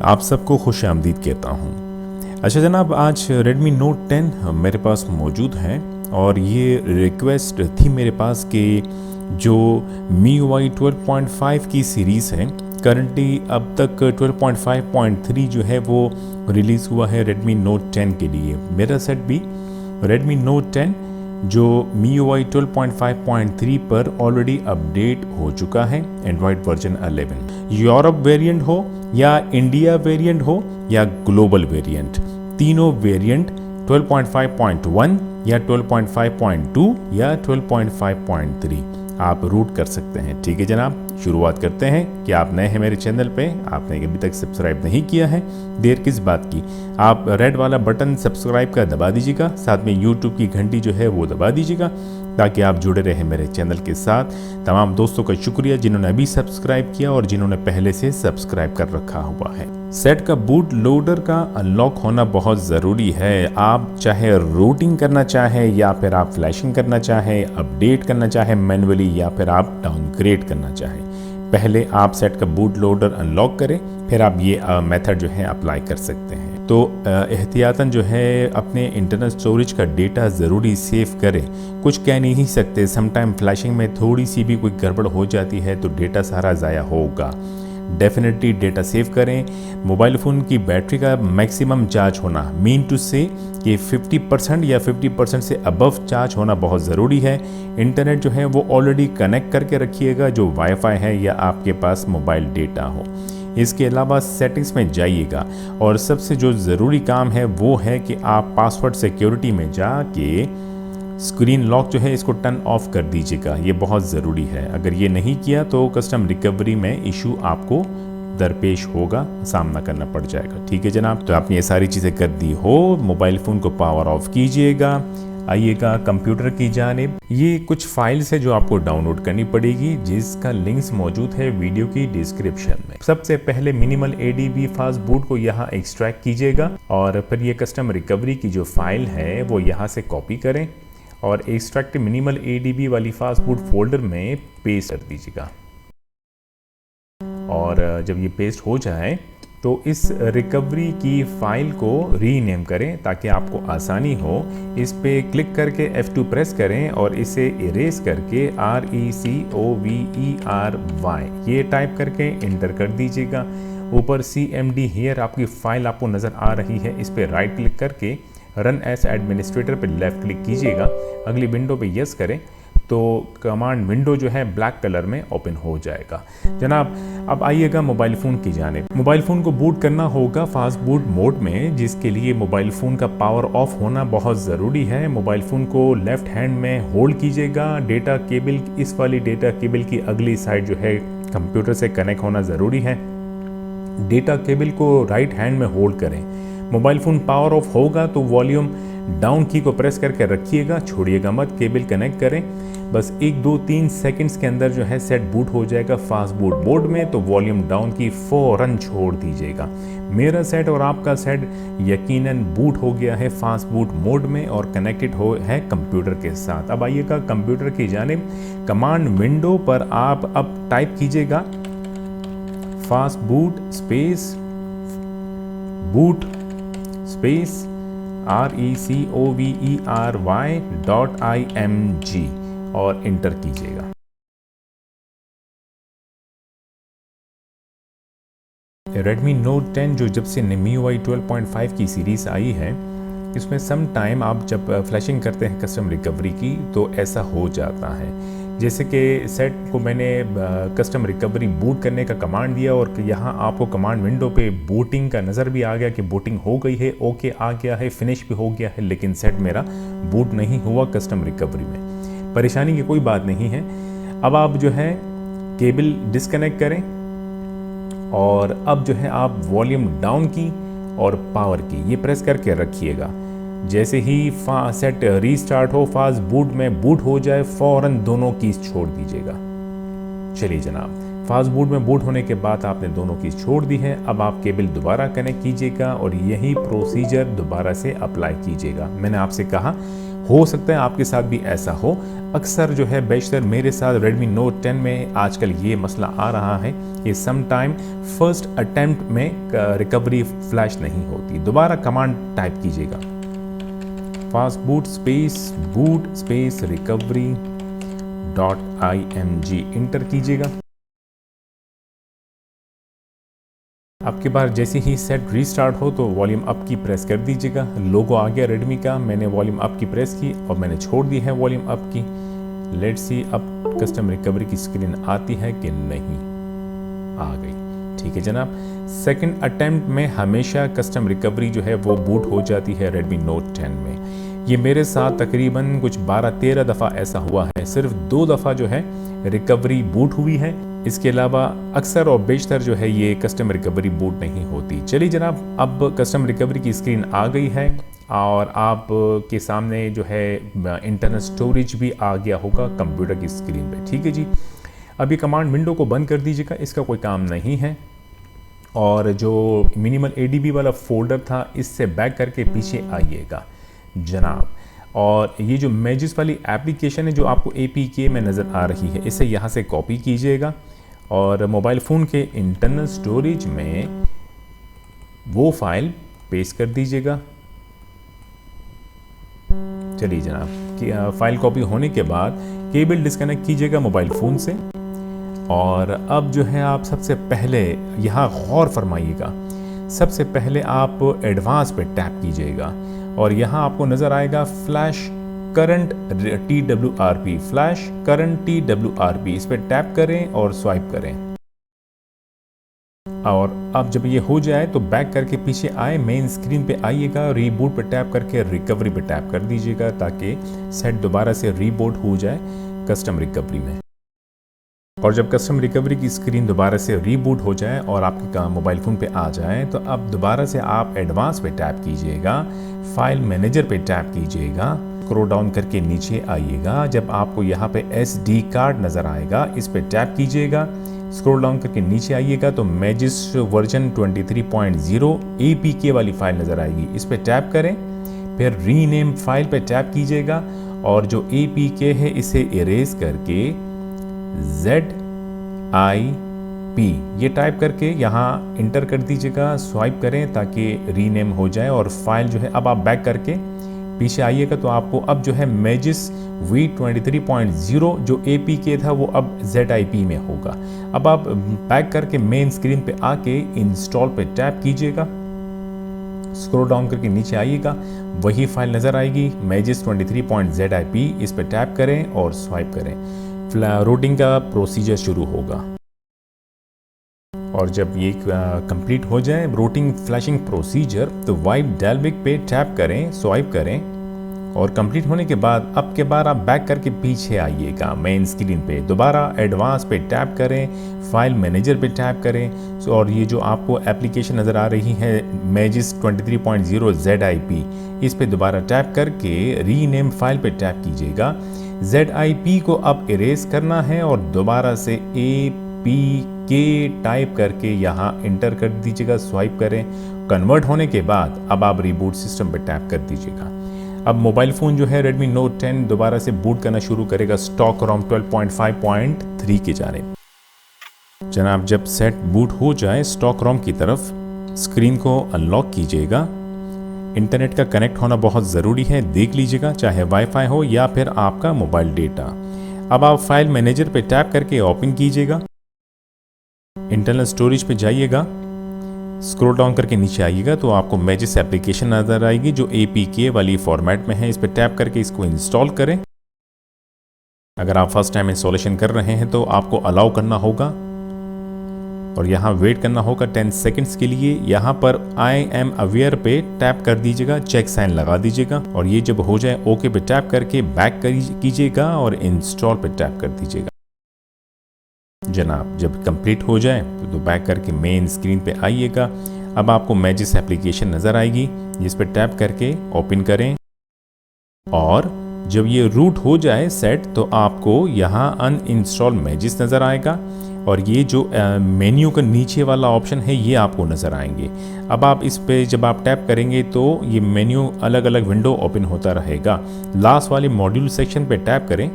आप सबको खुश आमदीद कहता हूँ। अच्छा जनाब, आज Redmi Note 10 मेरे पास मौजूद है और ये रिक्वेस्ट थी मेरे पास कि जो MIUI 12.5 की सीरीज़ है, करंटली अब तक 12.5.3 जो है वो रिलीज़ हुआ है Redmi Note 10 के लिए। मेरा सेट भी Redmi Note 10 जो MIUI 12.5.3 पर ऑलरेडी अपडेट हो चुका है एंड्रॉयड वर्जन 11। यूरोप वेरिएंट हो या इंडिया वेरिएंट हो या ग्लोबल वेरिएंट, तीनों वेरिएंट 12.5.1 या 12.5.2 या 12.5.3 आप रूट कर सकते हैं। ठीक है जनाब, शुरुआत करते हैं। कि आप नए हैं मेरे चैनल पे, आपने अभी तक सब्सक्राइब नहीं किया है, देर किस बात की, आप रेड वाला बटन सब्सक्राइब का दबा दीजिएगा, साथ में यूट्यूब की घंटी जो है वो दबा दीजिएगा ताकि आप जुड़े रहें मेरे चैनल के साथ। तमाम दोस्तों का शुक्रिया जिन्होंने अभी सब्सक्राइब किया और जिन्होंने पहले से सब्सक्राइब कर रखा हुआ है। सेट का बूट लोडर का अनलॉक होना बहुत ज़रूरी है। आप चाहे रूटिंग करना चाहें या फिर आप फ्लैशिंग करना चाहें, अपडेट करना चाहें मैन्युअली या फिर आप डाउनग्रेड करना चाहें, पहले आप सेट का बूट लोडर अनलॉक करें, फिर आप ये मेथड जो है अप्लाई कर सकते हैं। तो एहतियातन जो है अपने इंटरनल स्टोरेज का डेटा ज़रूरी सेव करें। कुछ कह नहीं सकते, समटाइम फ्लैशिंग में थोड़ी सी भी कोई गड़बड़ हो जाती है तो डेटा सारा ज़ाया होगा। डेफिनेटली डेटा सेव करें। मोबाइल फ़ोन की बैटरी का मैक्सिमम चार्ज होना, मीन टू से कि 50% या 50% से अबव चार्ज होना बहुत ज़रूरी है। इंटरनेट जो है वो ऑलरेडी कनेक्ट करके रखिएगा, जो वाईफाई है या आपके पास मोबाइल डेटा हो। इसके अलावा सेटिंग्स में जाइएगा और सबसे जो ज़रूरी काम है वो है कि आप पासवर्ड सिक्योरिटी में जाके स्क्रीन लॉक जो है इसको टर्न ऑफ कर दीजिएगा। ये बहुत ज़रूरी है। अगर ये नहीं किया तो कस्टम रिकवरी में इशू आपको दरपेश होगा, सामना करना पड़ जाएगा। ठीक है जनाब, तो आपने ये सारी चीज़ें कर दी हो, मोबाइल फ़ोन को पावर ऑफ कीजिएगा, आइएगा कंप्यूटर की जानिब। ये कुछ फाइल्स है जो आपको डाउनलोड करनी पड़ेगी, जिसका लिंक्स मौजूद है वीडियो की डिस्क्रिप्शन में। सबसे पहले मिनिमल ADB फास्ट बूट को यहाँ एक्सट्रैक्ट कीजिएगा और फिर ये कस्टम रिकवरी की जो फाइल है वो यहाँ से कॉपी करें और एक्सट्रैक्ट मिनिमल ADB वाली फास्ट बूट फोल्डर में पेस्ट कर दीजिएगा। और जब ये पेस्ट हो जाए तो इस रिकवरी की फाइल को रीनेम करें ताकि आपको आसानी हो। इस पे क्लिक करके F2 प्रेस करें और इसे इरेज करके RECOVERY ये टाइप करके इंटर कर दीजिएगा। ऊपर CMD हियर आपकी फाइल आपको नज़र आ रही है, इस पे राइट क्लिक करके रन एज एडमिनिस्ट्रेटर पे लेफ्ट क्लिक कीजिएगा। अगली विंडो पे यस करें तो कमांड विंडो जो है ब्लैक कलर में ओपन हो जाएगा। जनाब, अब आइएगा मोबाइल फ़ोन की जानिब। मोबाइल फ़ोन को बूट करना होगा फास्ट बूट मोड में, जिसके लिए मोबाइल फ़ोन का पावर ऑफ होना बहुत ज़रूरी है। मोबाइल फ़ोन को लेफ़्ट हैंड में होल्ड कीजिएगा। डेटा केबल, इस वाली डेटा केबल की अगली साइड जो है कंप्यूटर से कनेक्ट होना ज़रूरी है। डेटा केबल को राइट हैंड में होल्ड करें। मोबाइल फ़ोन पावर ऑफ होगा तो वॉल्यूम डाउन की को प्रेस करके रखिएगा, छोड़िएगा मत, केबल कनेक्ट करें। बस 1 2 3 सेकंड्स के अंदर जो है सेट बूट हो जाएगा फास्ट बूट मोड में, तो वॉल्यूम डाउन की फ़ौरन छोड़ दीजिएगा। मेरा सेट और आपका सेट यकीनन बूट हो गया है फास्ट बूट मोड में और कनेक्टेड हो है कंप्यूटर के साथ। अब आइएगा कंप्यूटर की जानिब। कमांड विंडो पर आप अब टाइप कीजिएगा fast boot space boot space RECOVERY.IMG और इंटर कीजिएगा। Redmi Note 10 जो जब से MIUI 12.5 की सीरीज़ आई है, इसमें सम टाइम आप जब फ्लैशिंग करते हैं कस्टम रिकवरी की तो ऐसा हो जाता है। जैसे कि सेट को मैंने कस्टम रिकवरी बूट करने का कमांड दिया और यहाँ आपको कमांड विंडो पे बूटिंग का नज़र भी आ गया कि बूटिंग हो गई है, ओके आ गया है, फिनिश भी हो गया है, लेकिन सेट मेरा बूट नहीं हुआ कस्टम रिकवरी में। परेशानी की कोई बात नहीं है। अब आप जो है केबल डिस्कनेक्ट करें और अब जो है आप वॉल्यूम डाउन की और पावर की ये प्रेस करके रखिएगा। जैसे ही सेट रीस्टार्ट हो, फास्ट बूट में बूट हो जाए, फ़ौरन दोनों कीज छोड़ दीजिएगा। चलिए जनाब, फास्ट बूट में बूट होने के बाद आपने दोनों कीज छोड़ दी है। अब आप केबल दोबारा कनेक्ट कीजिएगा और यही प्रोसीजर दोबारा से अप्लाई कीजिएगा। मैंने आपसे कहा हो सकता है आपके साथ भी ऐसा हो। अक्सर जो है बेशतर मेरे साथ Redmi Note 10 में आजकल ये मसला आ रहा है कि सम टाइम फर्स्ट अटेम्प्ट में रिकवरी फ्लैश नहीं होती। दोबारा कमांड टाइप कीजिएगा, fast boot space recovery .img inter कीजिएगा। आपके बार जैसे ही सेट रीस्टार्ट हो तो वॉल्यूम अप की प्रेस कर दीजिएगा। लोगो आ गया रेडमी का, मैंने वॉल्यूम अप की प्रेस की और मैंने छोड़ दी है वॉल्यूम अप की। लेट्स सी अब कस्टम रिकवरी की स्क्रीन आती है कि नहीं। आ गई, ठीक है जनाब। सेकंड अटेम्प्ट में हमेशा कस्टम रिकवरी जो है वो बूट हो जाती है Redmi Note 10 में। ये मेरे साथ तकरीबन कुछ 12-13 दफ़ा ऐसा हुआ है, सिर्फ 2 दफ़ा जो है रिकवरी बूट हुई है। इसके अलावा अक्सर और बेशतर जो है ये कस्टम रिकवरी बूट नहीं होती। चलिए जनाब, अब कस्टम रिकवरी की स्क्रीन आ गई है और आप के सामने जो है इंटरनल स्टोरेज भी आ गया होगा कंप्यूटर की स्क्रीन पे, ठीक है जी। अब ये कमांड विंडो को बंद कर दीजिएगा, इसका कोई काम नहीं है। और जो मिनिमल ADB वाला फोल्डर था इससे बैक करके पीछे आइएगा जनाब। और ये जो मैजिस वाली एप्लीकेशन है जो आपको APK में नज़र आ रही है, इसे यहाँ से कॉपी कीजिएगा और मोबाइल फ़ोन के इंटरनल स्टोरेज में वो फाइल पेस्ट कर दीजिएगा। चलिए जनाब, फाइल कॉपी होने के बाद केबल डिस्कनेक्ट कीजिएगा मोबाइल फ़ोन से। और अब जो है आप सबसे पहले यहाँ गौर फरमाइएगा, सबसे पहले आप एडवांस पे टैप कीजिएगा और यहाँ आपको नज़र आएगा flash current TWRP, flash current TWRP। इस पर टैप करें और स्वाइप करें। और अब जब ये हो जाए तो बैक करके पीछे आए, मेन स्क्रीन पे आइएगा, रीबूट पे टैप करके रिकवरी पे टैप कर दीजिएगा ताकि सेट दोबारा से रीबूट हो जाए कस्टम रिकवरी में। और जब कस्टम रिकवरी की स्क्रीन दोबारा से रीबूट हो जाए और आपके मोबाइल फ़ोन पे आ जाए तो अब दोबारा से आप एडवांस पे टैप कीजिएगा, फाइल मैनेजर पे टैप कीजिएगा, स्क्रॉल डाउन करके नीचे आइएगा। जब आपको यहाँ पे SD कार्ड नज़र आएगा इस पे टैप कीजिएगा, स्क्रॉल डाउन करके नीचे आइएगा तो मैजिस वर्जन 23.0 APK वाली फाइल नज़र आएगी, इस पे टैप करें। फिर रीनेम फाइल पे टैप कीजिएगा और जो APK है इसे इरेज करके ZIP ये टाइप करके यहाँ इंटर कर दीजिएगा, स्वाइप करें ताकि रीनेम हो जाए और फाइल जो है। अब आप बैक करके पीछे आइएगा तो आपको अब जो है मैजिस V23.0 जो APK था वो अब ZIP में होगा। अब आप बैक करके मेन स्क्रीन पे आके इंस्टॉल पे टैप कीजिएगा, स्क्रॉल डाउन करके नीचे आइएगा, वही फाइल नज़र आएगी मैजिस 23.zip, इस पे टैप करें और स्वाइप करें। रूटिंग का प्रोसीजर शुरू होगा और जब ये कंप्लीट हो जाए रूटिंग फ्लैशिंग प्रोसीजर तो वाइप डेल्विक पे टैप करें, स्वाइप करें और कंप्लीट होने के बाद अब के बार आप बैक करके पीछे आइएगा मेन स्क्रीन पे, दोबारा एडवांस पे टैप करें, फाइल मैनेजर पे टैप करें और ये जो आपको एप्लीकेशन नज़र आ रही है मैजिस 23.0 ZIP, इस पे दोबारा टैप करके रीनेम फाइल पे टैप कीजिएगा। ZIP को अब इरेज करना है और दोबारा से APK टाइप करके यहाँ इंटर कर दीजिएगा, स्वाइप करें। कन्वर्ट होने के बाद अब आप रिबूट सिस्टम पर टैप कर दीजिएगा। अब मोबाइल फ़ोन जो है Redmi Note 10 दोबारा से बूट करना शुरू करेगा स्टॉक ROM 12.5.3 की जानिब। जनाब, जब सेट बूट हो जाए स्टॉक ROM की तरफ, स्क्रीन को अनलॉक कीजिएगा। इंटरनेट का कनेक्ट होना बहुत ज़रूरी है, देख लीजिएगा, चाहे वाईफाई हो या फिर आपका मोबाइल डेटा। अब आप फाइल मैनेजर पे टैप करके ओपन कीजिएगा, इंटरनल स्टोरेज पे जाइएगा, स्क्रॉल डाउन करके नीचे आइएगा तो आपको मैजिस एप्लीकेशन नज़र आएगी जो APK वाली फॉर्मेट में है, इस पे टैप करके इसको इंस्टॉल करें। अगर आप फर्स्ट टाइम इंस्टॉलेशन कर रहे हैं तो आपको अलाउ करना होगा और यहाँ वेट करना होगा 10 सेकंड्स के लिए। यहाँ पर आई एम अवेयर पे टैप कर दीजिएगा, चेक साइन लगा दीजिएगा और ये जब हो जाए ओके पे टैप करके बैक कीजिएगा और इंस्टॉल पे टैप कर दीजिएगा। जनाब, जब कंप्लीट हो जाए तो बैक करके मेन स्क्रीन पे आइएगा। अब आपको मैजिस एप्लीकेशन नज़र आएगी, जिस पे टैप करके ओपन करें और जब ये रूट हो जाए सेट तो आपको यहाँ अनइंस्टॉल मैजिस नज़र आएगा और ये जो मेन्यू का नीचे वाला ऑप्शन है ये आपको नज़र आएंगे। अब आप इस पे जब आप टैप करेंगे तो ये मेन्यू अलग अलग विंडो ओपन होता रहेगा। लास्ट वाले मॉड्यूल सेक्शन पे टैप करें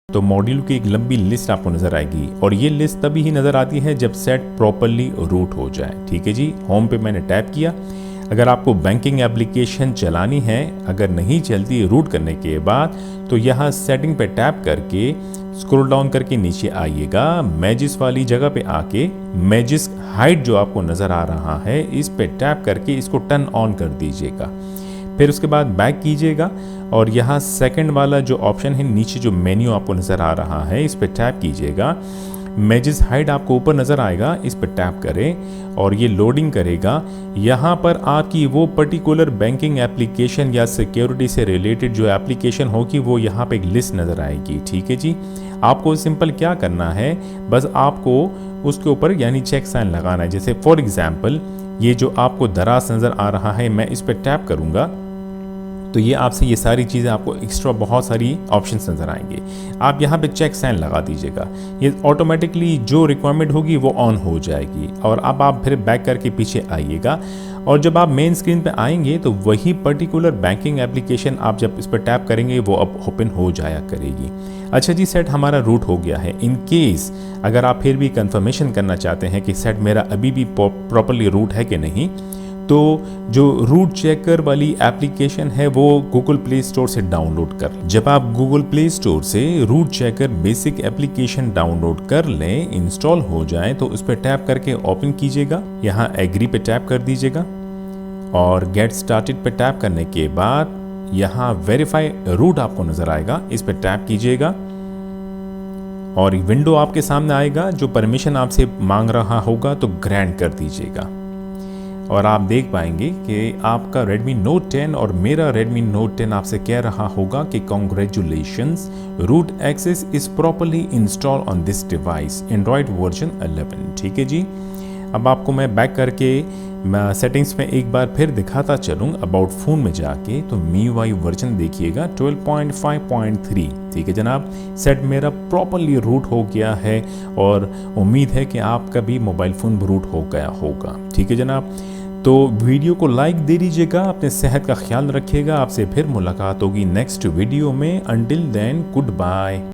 तो मॉड्यूल की एक लंबी लिस्ट आपको नज़र आएगी, और ये लिस्ट तभी ही नज़र आती है जब सेट प्रॉपरली रूट हो जाए। ठीक है जी, होम पे मैंने टैप किया। अगर आपको बैंकिंग एप्लीकेशन चलानी है, अगर नहीं चलती रूट करने के बाद, तो यहाँ सेटिंग पे टैप करके स्क्रॉल डाउन करके नीचे आइएगा। मैजिस वाली जगह पे आके मैजिस हाइड जो आपको नज़र आ रहा है इस पे टैप करके इसको टर्न ऑन कर दीजिएगा। फिर उसके बाद बैक कीजिएगा और यहाँ सेकंड वाला जो ऑप्शन है नीचे जो मेन्यू आपको नज़र आ रहा है इस पे टैप कीजिएगा। मैजिस हाइड आपको ऊपर नज़र आएगा, इस पर टैप करें और ये लोडिंग करेगा। यहाँ पर आपकी वो पर्टिकुलर बैंकिंग एप्लीकेशन या सिक्योरिटी से रिलेटेड जो एप्लीकेशन होगी वो यहाँ पे एक लिस्ट नज़र आएगी। ठीक है जी, आपको सिंपल क्या करना है, बस आपको उसके ऊपर यानी चेक साइन लगाना है। जैसे फॉर एग्जाम्पल ये जो आपको दराज नज़र आ रहा है, मैं इस पर टैप करूँगा तो ये आपसे ये सारी चीज़ें आपको एक्स्ट्रा बहुत सारी ऑप्शंस नज़र आएंगे। आप यहाँ पे चेक साइन लगा दीजिएगा, ये ऑटोमेटिकली जो रिक्वायरमेंट होगी वो ऑन हो जाएगी। और अब आप फिर बैक करके पीछे आइएगा और जब आप मेन स्क्रीन पे आएंगे तो वही पर्टिकुलर बैंकिंग एप्लीकेशन आप जब इस पर टैप करेंगे वो अब ओपन हो जाया करेगी। अच्छा जी, सेट हमारा रूट हो गया है। इन केस अगर आप फिर भी कंफर्मेशन करना चाहते हैं कि सेट मेरा अभी भी प्रॉपरली रूट है कि नहीं, तो जो रूट चेकर वाली एप्लीकेशन है वो गूगल प्ले स्टोर से डाउनलोड कर। जब आप गूगल प्ले स्टोर से root checker basic application download कर लें, इंस्टॉल हो जाए तो उस पर टैप करके ओपन कीजिएगा। यहाँ एग्री पे टैप कर दीजिएगा और गेट स्टार्टेड पे टैप करने के बाद यहाँ वेरीफाई रूट आपको नजर आएगा, इस पर टैप कीजिएगा और विंडो आपके सामने आएगा। जो परमिशन आपसे मांग रहा होगा तो ग्रांट कर दीजिएगा और आप देख पाएंगे कि आपका Redmi Note 10 और मेरा Redmi Note 10 आपसे कह रहा होगा कि congratulations, root access is properly install on this device, android version 11। ठीक है जी, अब आपको मैं बैक करके मैं सेटिंग्स में एक बार फिर दिखाता चलूँ। अबाउट फ़ोन में जाके तो MIUI वर्जन देखिएगा 12.5.3। ठीक है जनाब, सेट मेरा प्रॉपरली रूट हो गया है और उम्मीद है कि आपका भी मोबाइल फ़ोन रूट हो गया होगा। ठीक है जनाब, तो वीडियो को लाइक दे दीजिएगा, अपने सेहत का ख्याल रखिएगा। आपसे फिर मुलाकात होगी नेक्स्ट वीडियो में। Until then good bye.